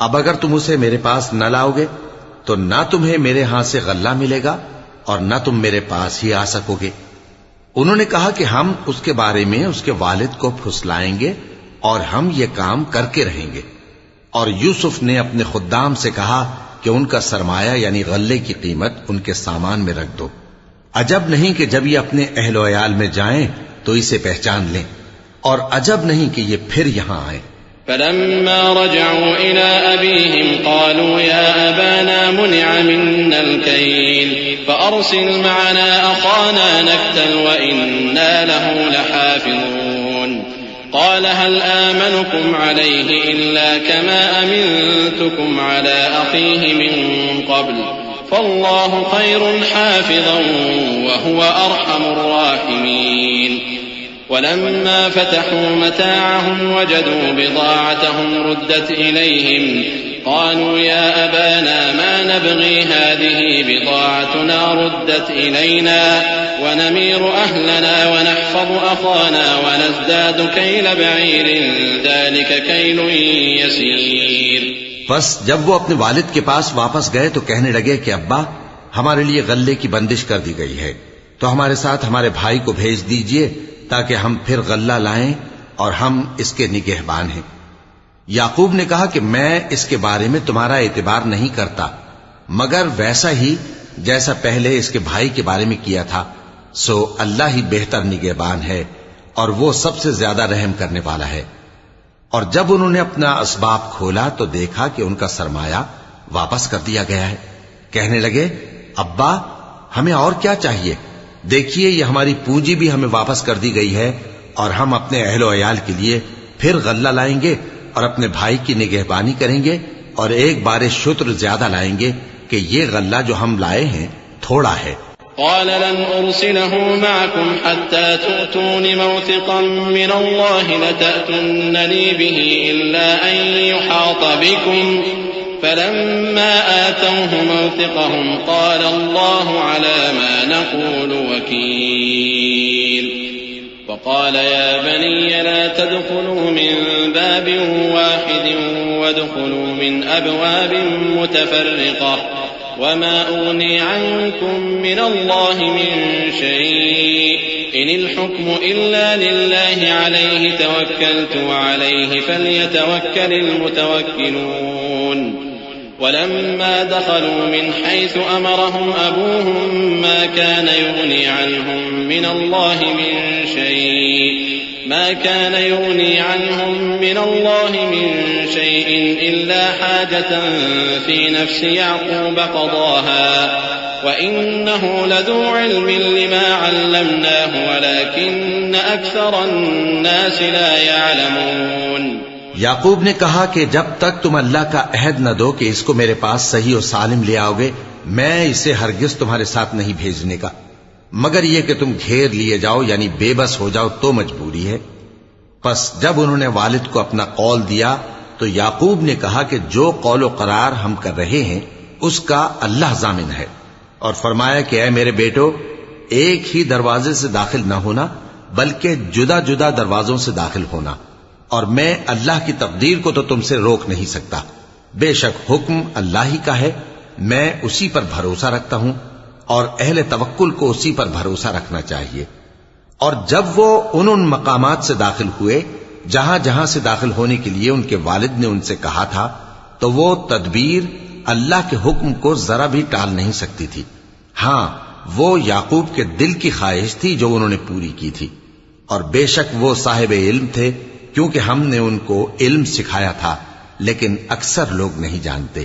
اب اگر تم اسے میرے پاس نہ لاؤ گے تو نہ تمہیں میرے ہاں سے غلہ ملے گا اور نہ تم میرے پاس ہی آ سکو گے. انہوں نے کہا کہ ہم اس کے بارے میں اس کے والد کو پھسلائیں گے اور ہم یہ کام کر کے رہیں گے. اور یوسف نے اپنے خدام سے کہا کہ ان کا سرمایہ یعنی غلے کی قیمت ان کے سامان میں رکھ دو. عجب نہیں کہ جب یہ اپنے اہل و عیال میں جائیں تو اسے پہچان لیں اور عجب نہیں کہ یہ پھر یہاں آئیں. فلما رجعوا إلى أبيهم قالوا يا أبانا منع منا الكيل فأرسل معنا أخانا نكتل وإنا له لحافظون. قال هل آمنكم عليه إلا كما أمنتكم على أخيه من قبل فالله خير حافظا وهو أرحم الراحمين. ولما فتحوا متاعهم وجدوا بضاعتهم ردت إليهم قالوا يا أبانا ما نبغي هذه بضاعتنا ردت إلينا ونمير أهلنا ونحفظ أخانا ونزداد كيل بعير ذلك كيل يسير. بس جب وہ اپنے والد کے پاس واپس گئے تو کہنے لگے کہ ابا ہمارے لیے غلے کی بندش کر دی گئی ہے تو ہمارے ساتھ ہمارے بھائی کو بھیج دیجئے تاکہ ہم پھر غلہ لائیں اور ہم اس کے نگہبان ہیں. یعقوب نے کہا کہ میں اس کے بارے میں تمہارا اعتبار نہیں کرتا مگر ویسا ہی جیسا پہلے اس کے بھائی کے بارے میں کیا تھا. سو اللہ ہی بہتر نگہبان ہے اور وہ سب سے زیادہ رحم کرنے والا ہے. اور جب انہوں نے اپنا اسباب کھولا تو دیکھا کہ ان کا سرمایہ واپس کر دیا گیا ہے. کہنے لگے ابا ہمیں اور کیا چاہیے؟ دیکھیے یہ ہماری پونجی بھی ہمیں واپس کر دی گئی ہے اور ہم اپنے اہل و عیال کے لیے پھر غلہ لائیں گے اور اپنے بھائی کی نگہبانی کریں گے اور ایک بار شتر زیادہ لائیں گے کہ یہ غلہ جو ہم لائے ہیں تھوڑا ہے. قال لن أرسله معكم حتى تؤتون موثقا من الله لتأتونني به إلا أن يحاط بكم فلما آتوه موثقهم قال الله على ما نقول وكيل. وقال يا بني لا تدخلوا من باب واحد وادخلوا من أبواب متفرقة وما أغني عنكم من الله من شيء إن الحكم إلا لله عليه توكلت وعليه فليتوكل المتوكلون. ولما دخلوا من حيث أمرهم أبوهم ما كان يغني عنهم من الله من شيء إلا حاجة في نفس يعقوب قضاها وإنه لذو علم لما علمناه ولكن أكثر الناس لا يعلمون. یعقوب نے کہا کہ جب تک تم اللہ کا عہد نہ دو کہ اس کو میرے پاس صحیح و سالم لے آؤ گے میں اسے ہرگز تمہارے ساتھ نہیں بھیجنے کا مگر یہ کہ تم گھیر لیے جاؤ یعنی بے بس ہو جاؤ تو مجبوری ہے. پس جب انہوں نے والد کو اپنا قول دیا تو یعقوب نے کہا کہ جو قول و قرار ہم کر رہے ہیں اس کا اللہ ضامن ہے اور فرمایا کہ اے میرے بیٹو ایک ہی دروازے سے داخل نہ ہونا بلکہ جدا جدا دروازوں سے داخل ہونا اور میں اللہ کی تقدیر کو تو تم سے روک نہیں سکتا. بے شک حکم اللہ ہی کا ہے میں اسی پر بھروسہ رکھتا ہوں اور اہل توکل کو اسی پر بھروسہ رکھنا چاہیے. اور جب وہ ان مقامات سے داخل ہوئے جہاں جہاں سے داخل ہونے کے لیے ان کے والد نے ان سے کہا تھا تو وہ تدبیر اللہ کے حکم کو ذرا بھی ٹال نہیں سکتی تھی. ہاں وہ یعقوب کے دل کی خواہش تھی جو انہوں نے پوری کی تھی اور بے شک وہ صاحب علم تھے کیونکہ ہم نے ان کو علم سکھایا تھا لیکن اکثر لوگ نہیں جانتے.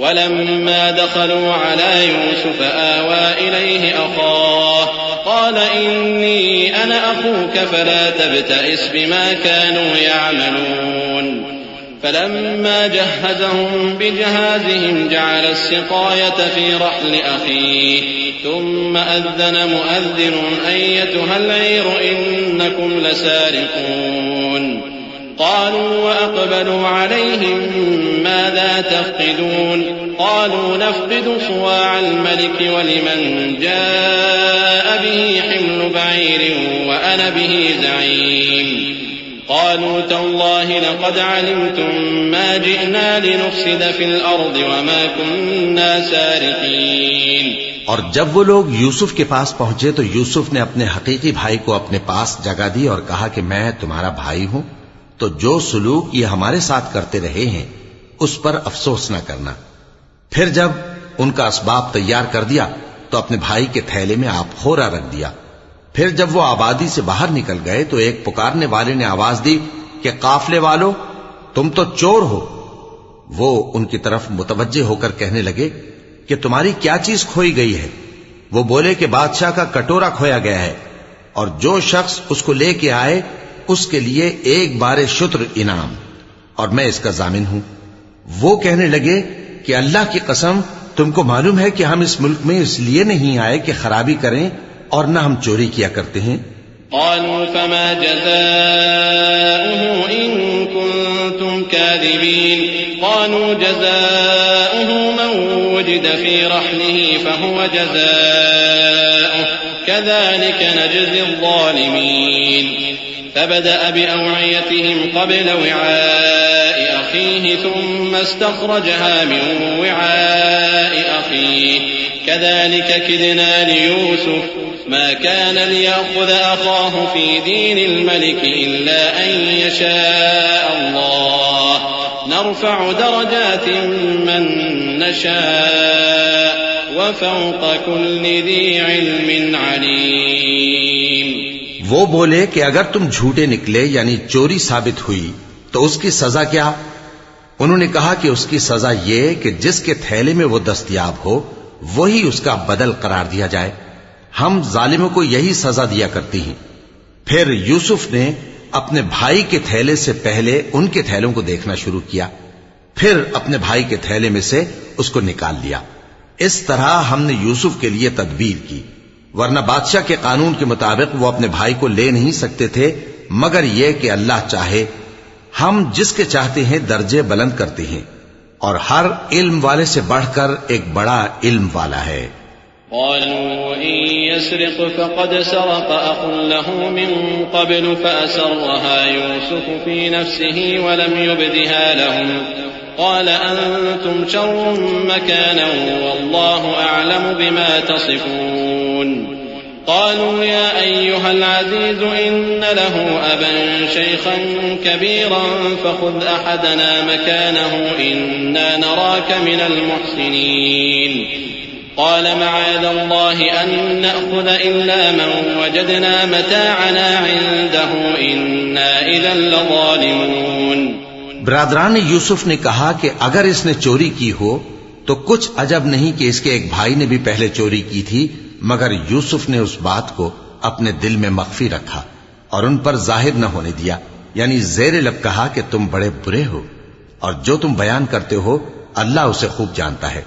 ولما دخلوا على يوسف آوى إليه أخاه قال إني أنا أخوك فلا تبتئس بما كانوا يعملون فلما جهزهم بجهازهم جعل السقاية في رحل أخيه ثم أذن مؤذن أيتها العير إنكم لسارقون قالوا وأقبلوا عليهم ماذا تفقدون قالوا نفقد صواع الملك ولمن جاء به حمل بعير وأنا به زعيم قالوا تالله لقد علمتم ما جئنا لنفسد في الأرض وما كنا سارقين. اور جب وہ لوگ یوسف کے پاس پہنچے تو یوسف نے اپنے حقیقی بھائی کو اپنے پاس جگہ دی اور کہا کہ میں تمہارا بھائی ہوں، تو جو سلوک یہ ہمارے ساتھ کرتے رہے ہیں اس پر افسوس نہ کرنا. پھر جب ان کا اسباب تیار کر دیا تو اپنے بھائی کے تھیلے میں آپ خورا رکھ دیا. پھر جب وہ آبادی سے باہر نکل گئے تو ایک پکارنے والے نے آواز دی کہ قافلے والو تم تو چور ہو. وہ ان کی طرف متوجہ ہو کر کہنے لگے کہ تمہاری کیا چیز کھوئی گئی ہے؟ وہ بولے کہ بادشاہ کا کٹورا کھویا گیا ہے، اور جو شخص اس کو لے کے آئے اس کے لیے ایک بار شتر انعام، اور میں اس کا ضامن ہوں. وہ کہنے لگے کہ اللہ کی قسم تم کو معلوم ہے کہ ہم اس ملک میں اس لیے نہیں آئے کہ خرابی کریں اور نہ ہم چوری کیا کرتے ہیں. قالوا فما جزاؤه إن كنتم كاذبين قالوا جزاؤه من وجد في رحله فهو جزاؤه كذلك نجزي الظالمين. فبدأ بأوعيتهم قبل وعاء أخيه ثم استخرجها من وعاء أخيه كذلك كدنا ليوسف ما كان ليأخذ أخاه في دين الملك إلا أن يشاء الله نرفع درجات من نشاء وفوق كل ذي علم عليم. وہ بولے کہ اگر تم جھوٹے نکلے یعنی چوری ثابت ہوئی تو اس کی سزا کیا؟ انہوں نے کہا کہ اس کی سزا یہ کہ جس کے تھیلے میں وہ دستیاب ہو وہی اس کا بدل قرار دیا جائے. ہم ظالموں کو یہی سزا دیا کرتی ہیں. پھر یوسف نے اپنے بھائی کے تھیلے سے پہلے ان کے تھیلوں کو دیکھنا شروع کیا، پھر اپنے بھائی کے تھیلے میں سے اس کو نکال لیا. اس طرح ہم نے یوسف کے لیے تدبیر کی، ورنہ بادشاہ کے قانون کے مطابق وہ اپنے بھائی کو لے نہیں سکتے تھے مگر یہ کہ اللہ چاہے. ہم جس کے چاہتے ہیں درجے بلند کرتے ہیں، اور ہر علم والے سے بڑھ کر ایک بڑا علم والا ہے. قالوا إن يسرق فقد سرق أخ له من قبل فأسرها يوسف في نفسه ولم يبدها لهم قال أنتم شر مكانا والله أعلم بما تصفون. قالوا يا أيها العزيز إن له أبا شيخا كبيرا فخذ أحدنا مكانه إنا نراك من المحسنين. قال معاذ الله أن نأخذ إلا من وجدنا متاعنا عنده إنا إذا لظالمون. برادران یوسف نے کہا کہ اگر اس نے چوری کی ہو تو کچھ عجب نہیں کہ اس کے ایک بھائی نے بھی پہلے چوری کی تھی، مگر یوسف نے اس بات کو اپنے دل میں مخفی رکھا اور ان پر ظاہر نہ ہونے دیا، یعنی زیر لب کہا کہ تم بڑے برے ہو اور جو تم بیان کرتے ہو اللہ اسے خوب جانتا ہے.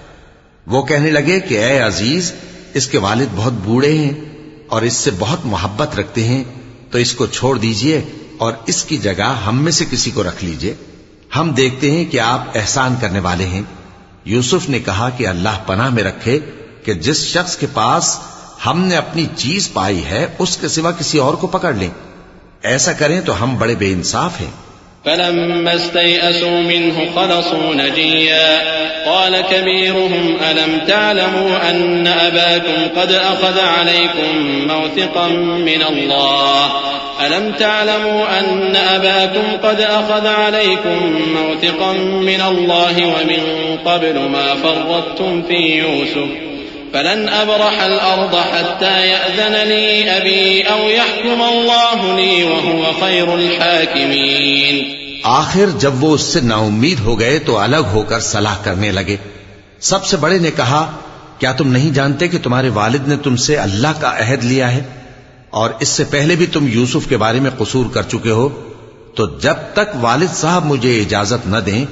وہ کہنے لگے کہ اے عزیز، اس کے والد بہت بوڑھے ہیں اور اس سے بہت محبت رکھتے ہیں، تو اس کو چھوڑ دیجئے اور اس کی جگہ ہم میں سے کسی کو رکھ لیجئے، ہم دیکھتے ہیں کہ آپ احسان کرنے والے ہیں. یوسف نے کہا کہ اللہ پناہ میں رکھے کہ جس شخص کے پاس ہم نے اپنی چیز پائی ہے اس کے سوا کسی اور کو پکڑ لیں، ایسا کریں تو ہم بڑے بے انصاف ہیں. فلما استيئسوا منه خلصوا نجيا قال كبيرهم ألم تعلموا أن أباكم قد أخذ عليكم موثقا من الله ألم تعلموا أن أباكم قد أخذ عليكم موثقا من الله ومن قبل ما فرطتم في يوسف فلن أبرح الأرض حتى يأذن لي أبي أو يحكم الله لي وهو خير الحاكمين. آخر جب وہ اس سے نا امید ہو گئے تو الگ ہو کر صلاح کرنے لگے. سب سے بڑے نے کہا کیا تم نہیں جانتے کہ تمہارے والد نے تم سے اللہ کا عہد لیا ہے اور اس سے پہلے بھی تم یوسف کے بارے میں قصور کر چکے ہو؟ تو جب تک والد صاحب مجھے اجازت نہ دیں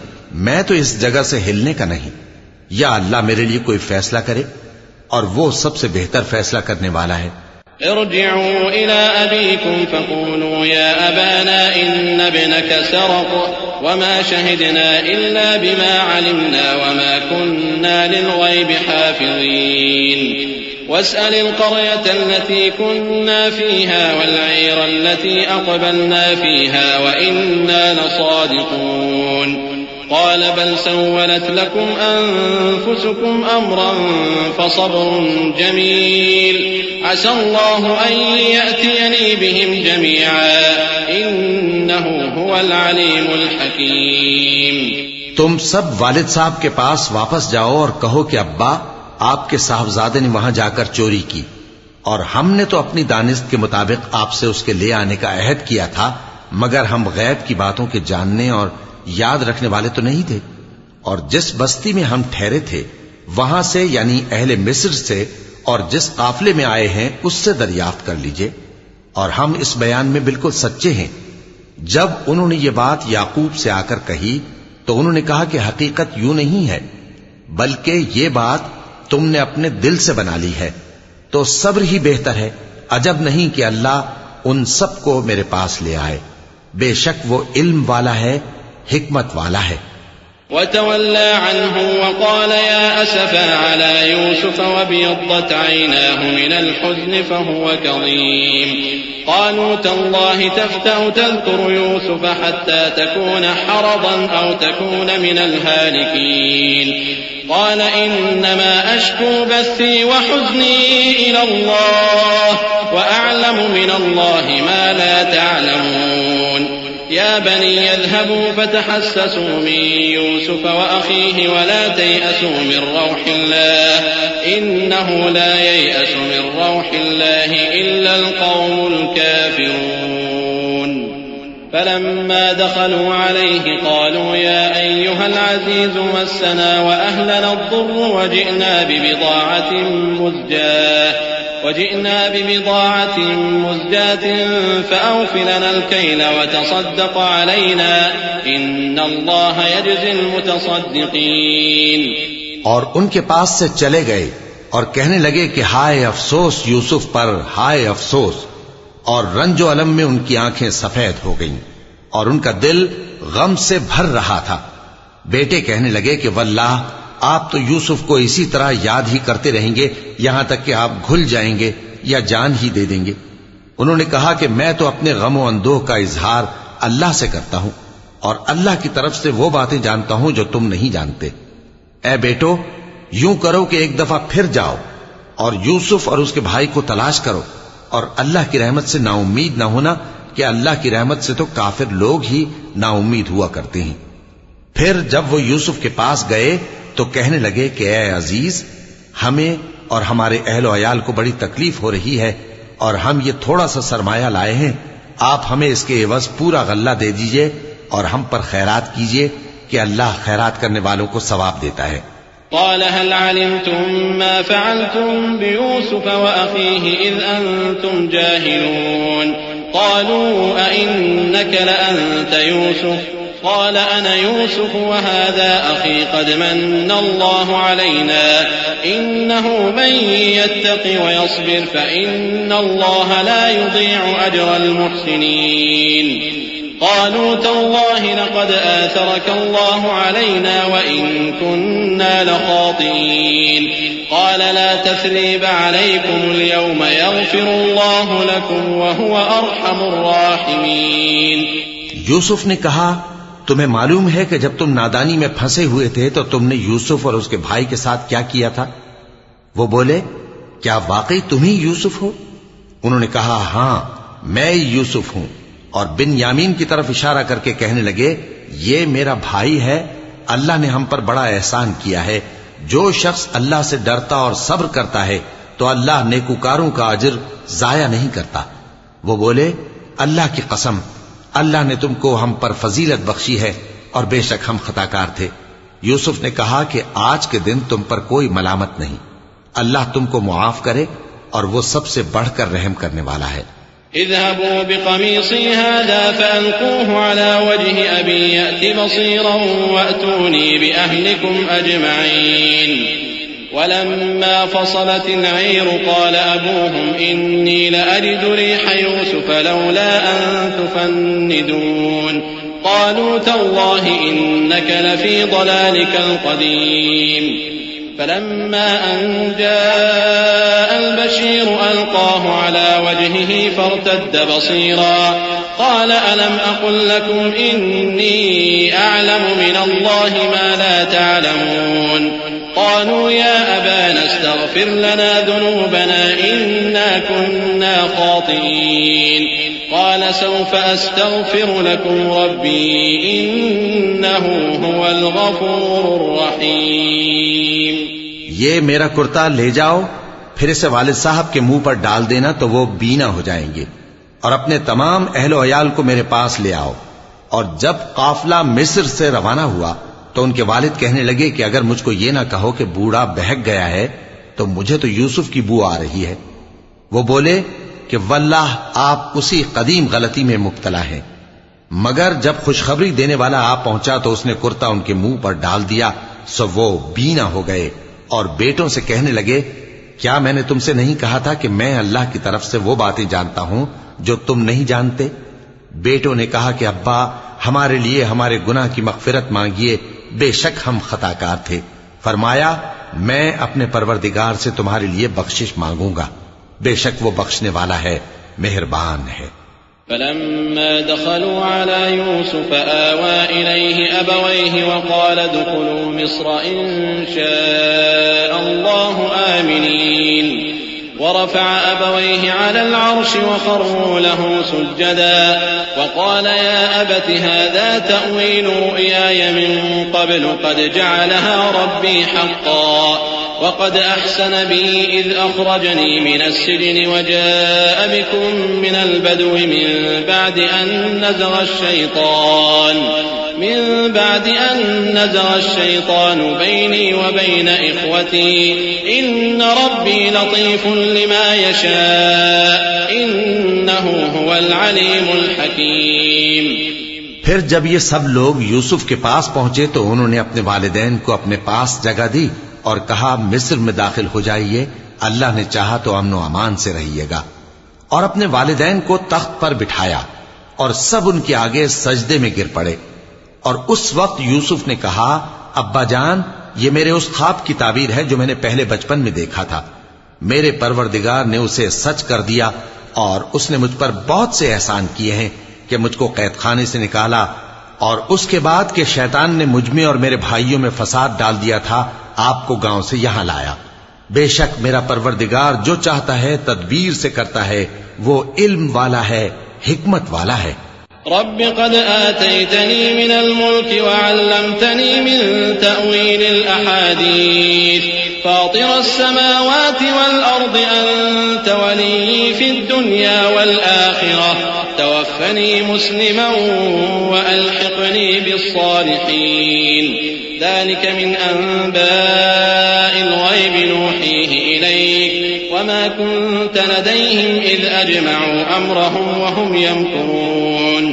میں تو اس جگہ سے ہلنے کا نہیں، یا اللہ میرے لیے کوئی فیصلہ کرے اور وہ سب سے بہتر فیصلہ کرنے والا ہے۔ ارجعوا إلى أبيكم فقولوا يا أبانا إن ابنك سرق وما شهدنا إلا بما علمنا وما كنا للغيب حافظين واسأل القرية التي كنا فيها والعير التي أقبلنا فيها وإنا لصادقون قال بل سولت لكم أنفسكم أمرا فصبر جميل عسى الله أن يأتيني بهم جميعا إنه هو العليم الحكيم۔ تم سب والد صاحب کے پاس واپس جاؤ اور کہو کہ ابا آپ کے صاحبزادے نے وہاں جا کر چوری کی اور ہم نے تو اپنی دانست کے مطابق آپ سے اس کے لے آنے کا عہد کیا تھا، مگر ہم غیب کی باتوں کے جاننے اور یاد رکھنے والے تو نہیں تھے، اور جس بستی میں ہم ٹھہرے تھے وہاں سے یعنی اہل مصر سے اور جس قافلے میں آئے ہیں اس سے دریافت کر لیجئے، اور ہم اس بیان میں بالکل سچے ہیں۔ جب انہوں نے یہ بات یعقوب سے آ کر کہی تو انہوں نے کہا کہ حقیقت یوں نہیں ہے بلکہ یہ بات تم نے اپنے دل سے بنا لی ہے، تو صبر ہی بہتر ہے، عجب نہیں کہ اللہ ان سب کو میرے پاس لے آئے، بے شک وہ علم والا ہے، حکمت والا ہے۔ وتولى عنه وقال يا أسفا على يوسف وابيضت عيناه من الحزن فهو كظيم قالوا تالله تفتأ تذكر يوسف حتى تكون حرضا أو تكون من الهالكين قال إنما أشكو بثي وحزني إلى الله وأعلم من الله ما لا تعلمون يا بني اذهبوا فتحسسوا من يوسف وأخيه ولا تيأسوا من روح الله إنه لا ييأس من روح الله إلا القوم الكافرون فلما دخلوا عليه قالوا يا أيها العزيز مسنا وأهلنا الضر وجئنا ببضاعة مزجاة فأوف لنا الكيل وتصدق علينا إن الله يجزي المتصدقين۔ اور ان کے پاس سے چلے گئے اور کہنے لگے کہ ہائے افسوس یوسف پر، ہائے افسوس، اور رنج و الم میں ان کی آنکھیں سفید ہو گئیں اور ان کا دل غم سے بھر رہا تھا۔ بیٹے کہنے لگے کہ واللہ آپ تو یوسف کو اسی طرح یاد ہی کرتے رہیں گے یہاں تک کہ آپ گھل جائیں گے یا جان ہی دے دیں گے۔ انہوں نے کہا کہ میں تو اپنے غم و اندوہ کا اظہار اللہ سے کرتا ہوں اور اللہ کی طرف سے وہ باتیں جانتا ہوں جو تم نہیں جانتے۔ اے بیٹو یوں کرو کہ ایک دفعہ پھر جاؤ اور یوسف اور اس کے بھائی کو تلاش کرو، اور اللہ کی رحمت سے نا امید نہ ہونا کہ اللہ کی رحمت سے تو کافر لوگ ہی نا امید ہوا کرتے ہیں۔ پھر جب وہ یوسف کے پاس گئے تو کہنے لگے کہ اے عزیز، ہمیں اور ہمارے اہل و عیال کو بڑی تکلیف ہو رہی ہے اور ہم یہ تھوڑا سا سرمایہ لائے ہیں، آپ ہمیں اس کے عوض پورا غلہ دے دیجئے اور ہم پر خیرات کیجئے کہ اللہ خیرات کرنے والوں کو ثواب دیتا ہے۔ قال هل علمتم ما فعلتم بيوسف وأخيه إذ أنتم جاهلون قالوا أئنك لأنت يوسف قال أنا يوسف وهذا أخي قد من الله علينا إنه من يتق ويصبر فإن الله لا يضيع أجر المحسنين قالوا تالله لقد آثرك الله علينا وإن كنا لخاطئين قال لا تثريب عليكم اليوم يغفر الله لكم وهو أرحم الراحمين۔ یوسف نے کہا تمہیں معلوم ہے کہ جب تم نادانی میں پھنسے ہوئے تھے تو تم نے یوسف اور اس کے بھائی کے ساتھ کیا کیا تھا؟ وہ بولے کیا واقعی تم ہی یوسف ہو؟ انہوں نے کہا ہاں میں یوسف ہوں، اور بن یامین کی طرف اشارہ کر کے کہنے لگے یہ میرا بھائی ہے، اللہ نے ہم پر بڑا احسان کیا ہے۔ جو شخص اللہ سے ڈرتا اور صبر کرتا ہے تو اللہ نیکوکاروں کا اجر ضائع نہیں کرتا۔ وہ بولے اللہ کی قسم اللہ نے تم کو ہم پر فضیلت بخشی ہے اور بے شک ہم خطا کار تھے۔ یوسف نے کہا کہ آج کے دن تم پر کوئی ملامت نہیں، اللہ تم کو معاف کرے اور وہ سب سے بڑھ کر رحم کرنے والا ہے۔ اذهبوا بقميصي هذا فألقوه على وجه أبي يأت بصيرا وأتوني بأهلكم أجمعين ولما فصلت العير قال أبوهم إني لأجد ريح يوسف لولا أن تفندون قالوا تالله إنك لفي ضلالك القديم فلما أن جاء البشير ألقاه على وجهه فارتد بصيرا قال ألم أقل لكم إني أعلم من الله ما لا تعلمون قالوا يا أبانا استغفر لنا ذنوبنا إنا كنا خاطئين قال سوف أستغفر لكم ربي إنه هو الغفور الرحيم۔ یہ میرا کرتا لے جاؤ، پھر اسے والد صاحب کے منہ پر ڈال دینا تو وہ بینا ہو جائیں گے، اور اپنے تمام اہل و عیال کو میرے پاس لے آؤ۔ اور جب قافلہ مصر سے روانہ ہوا تو ان کے والد کہنے لگے کہ اگر مجھ کو یہ نہ کہو کہ بوڑھا بہک گیا ہے تو مجھے تو یوسف کی بو آ رہی ہے۔ وہ بولے کہ واللہ آپ اسی قدیم غلطی میں مبتلا ہیں۔ مگر جب خوشخبری دینے والا آ پہنچا تو اس نے کرتا ان کے منہ پر ڈال دیا، سو وہ بینا ہو گئے اور بیٹوں سے کہنے لگے کیا میں نے تم سے نہیں کہا تھا کہ میں اللہ کی طرف سے وہ باتیں جانتا ہوں جو تم نہیں جانتے؟ بیٹوں نے کہا کہ ابا ہمارے لیے ہمارے گناہ کی مغفرت مانگیے، بے شک ہم خطا کار تھے۔ فرمایا میں اپنے پروردگار سے تمہارے لیے بخشش مانگوں گا، بے شک وہ بخشنے والا ہے، مہربان ہے۔ فلما دخلوا على يوسف آوى إليه أبويه وقال ادخلوا مصر إن شاء الله آمنين ورفع أبويه على العرش وخروا له سجدا وقال يا أبت هذا تأويل رؤياي من قبل قد جعلها ربي حقا وقد أحسن بي إذ أخرجني من السجن وجاء بكم من البدو من بعد أن نزغ الشيطان بيني وبين إخوتي إن ربي لطيف لما يشاء إنه هو العليم الحكيم۔ پھر جب یہ سب لوگ یوسف کے پاس پہنچے تو انہوں نے اپنے والدین کو اپنے پاس جگہ دی اور کہا مصر میں داخل ہو جائیے، اللہ نے چاہا تو امن و امان سے رہیے گا۔ اور اپنے والدین کو تخت پر بٹھایا اور سب ان کے آگے سجدے میں گر پڑے۔ اور اس وقت یوسف نے کہا ابا جان یہ میرے اس خواب کی تعبیر ہے جو میں نے پہلے بچپن میں دیکھا تھا، میرے پروردگار نے اسے سچ کر دیا اور اس نے مجھ پر بہت سے احسان کیے ہیں کہ مجھ کو قید خانے سے نکالا، اور اس کے بعد کہ شیطان نے مجھ میں اور میرے بھائیوں میں فساد ڈال دیا تھا آپ کو گاؤں سے یہاں لایا۔ بے شک میرا پروردگار جو چاہتا ہے تدبیر سے کرتا ہے، وہ علم والا ہے، حکمت والا ہے۔ رب قد آتيتني من الملك وعلمتني من تأويل الأحاديث فاطر السماوات والأرض أنت ولي في الدنيا والآخرة توفني مسلما وألحقني بالصالحين ذلك من أنباء الغيب نوحيه إليك وما كنت لديهم إذ أجمعوا أمرهم وهم يمكرون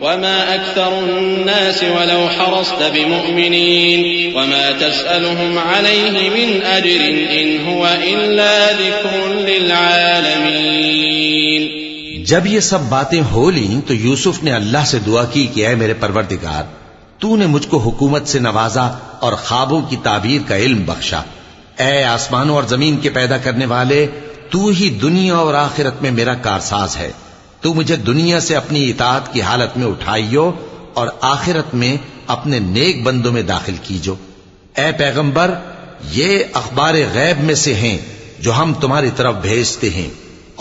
وما أكثر الناس ولو حرصت بمؤمنين وما تسألهم عليه من أجر إن هو إلا ذكر للعالمين۔ جب یہ سب باتیں ہو لیں تو یوسف نے اللہ سے دعا کی کہ اے میرے پروردگار تو نے مجھ کو حکومت سے نوازا اور خوابوں کی تعبیر کا علم بخشا۔ اے آسمانوں اور زمین کے پیدا کرنے والے تو ہی دنیا اور آخرت میں میرا کارساز ہے، تو مجھے دنیا سے اپنی اطاعت کی حالت میں اٹھائیو اور آخرت میں اپنے نیک بندوں میں داخل کیجو۔ اے پیغمبر یہ اخبار غیب میں سے ہیں جو ہم تمہاری طرف بھیجتے ہیں۔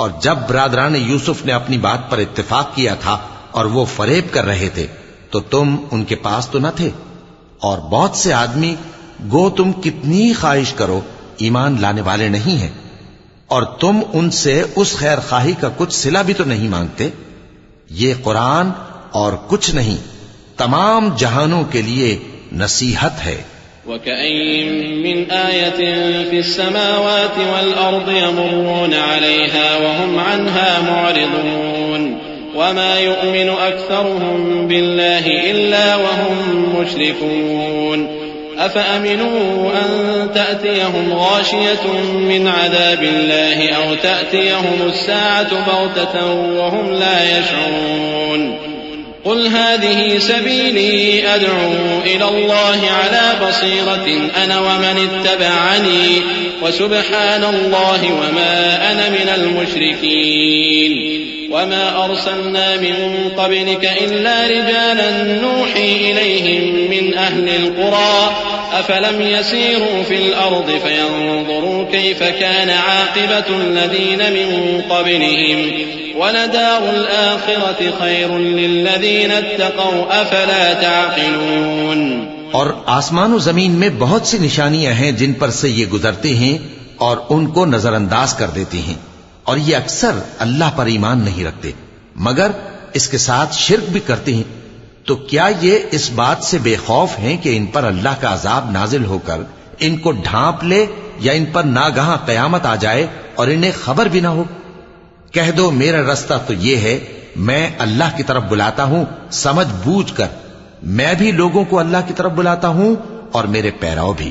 اور جب برادران یوسف نے اپنی بات پر اتفاق کیا تھا اور وہ فریب کر رہے تھے تو تم ان کے پاس تو نہ تھے، اور بہت سے آدمی گو تم کتنی خواہش کرو ایمان لانے والے نہیں ہیں، اور تم ان سے اس خیر خواہی کا کچھ صلہ بھی تو نہیں مانگتے۔ یہ قرآن اور کچھ نہیں تمام جہانوں کے لیے نصیحت ہے۔ وكأين من آية في السماوات والأرض يمرون عليها وهم عنها معرضون وما يؤمن أكثرهم بالله إلا وهم مشركون أفأمنوا أن تأتيهم غاشية من عذاب الله أو تأتيهم الساعة بغتة وهم لا يشعرون قل هذه سبيلي أدعو إلى الله على بصيرة أنا ومن اتبعني وسبحان الله وما أنا من المشركين وما أرسلنا من قبلك إلا رجالا نوحي إليهم من أهل القرى أفلم يسيروا في الأرض فينظروا كيف كان عاقبة الذين من قبلهم ولدار الآخرة خير للذين اتقوا أفلا تعقلون. اور آسمان و زمین میں بہت سی نشانیاں ہیں جن پر سے یہ گزرتے ہیں اور ان کو نظر انداز کر دیتے ہیں، اور یہ اکثر اللہ پر ایمان نہیں رکھتے مگر اس کے ساتھ شرک بھی کرتے ہیں. تو کیا یہ اس بات سے بے خوف ہیں کہ ان پر اللہ کا عذاب نازل ہو کر ان کو ڈھانپ لے یا ان پر ناگہاں قیامت آ جائے اور انہیں خبر بھی نہ ہو؟ کہہ دو میرا رستہ تو یہ ہے، میں اللہ کی طرف بلاتا ہوں سمجھ بوجھ کر، میں بھی لوگوں کو اللہ کی طرف بلاتا ہوں اور میرے پیراؤ بھی،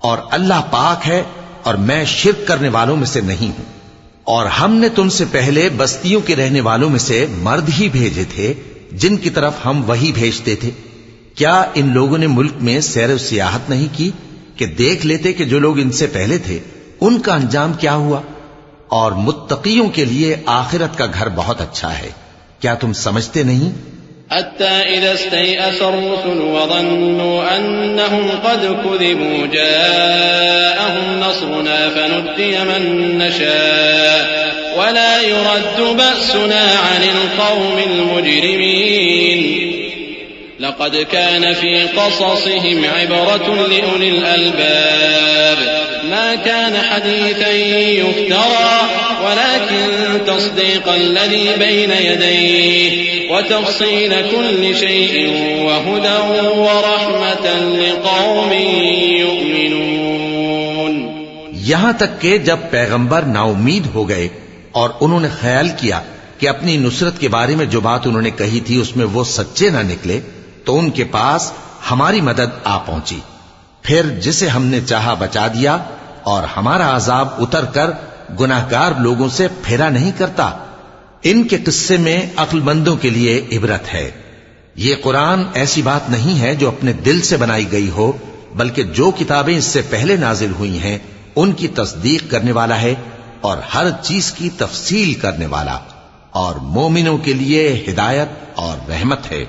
اور اللہ پاک ہے اور میں شرک کرنے والوں میں سے نہیں ہوں. اور ہم نے تم سے پہلے بستیوں کے رہنے والوں میں سے مرد ہی بھیجے تھے جن کی طرف ہم وہی بھیجتے تھے. کیا ان لوگوں نے ملک میں سیر و سیاحت نہیں کی کہ دیکھ لیتے کہ جو لوگ ان سے پہلے تھے ان کا انجام کیا ہوا؟ اور متقیوں کے لیے آخرت کا گھر بہت اچھا ہے. کیا تم سمجھتے نہیں؟ حتى إذا استيأس الرسل وظنوا أنهم قد كذبوا جاءهم نصرنا فنجي من نشاء ولا يرد بأسنا عن القوم المجرمين لقد كان في قصصهم عبرة لأولي الألباب ما كان حديثا يفترى ولكن تصديق الذي بين يديه وتفصيل كل شيء وهدى ورحمة لقوم يؤمنون. یہاں تک کہ جب پیغمبر نا امید ہو گئے اور انہوں نے خیال کیا کہ اپنی نصرت کے بارے میں جو بات انہوں نے کہی تھی اس میں وہ سچے نہ نکلے تو ان کے پاس ہماری مدد آ پہنچی. پھر جسے ہم نے چاہا بچا دیا اور ہمارا عذاب اتر کر گناہگار لوگوں سے پھیرا نہیں کرتا. ان کے قصے میں عقل مندوں کے لیے عبرت ہے. یہ قرآن ایسی بات نہیں ہے جو اپنے دل سے بنائی گئی ہو، بلکہ جو کتابیں اس سے پہلے نازل ہوئی ہیں ان کی تصدیق کرنے والا ہے اور ہر چیز کی تفصیل کرنے والا، اور مومنوں کے لیے ہدایت اور رحمت ہے.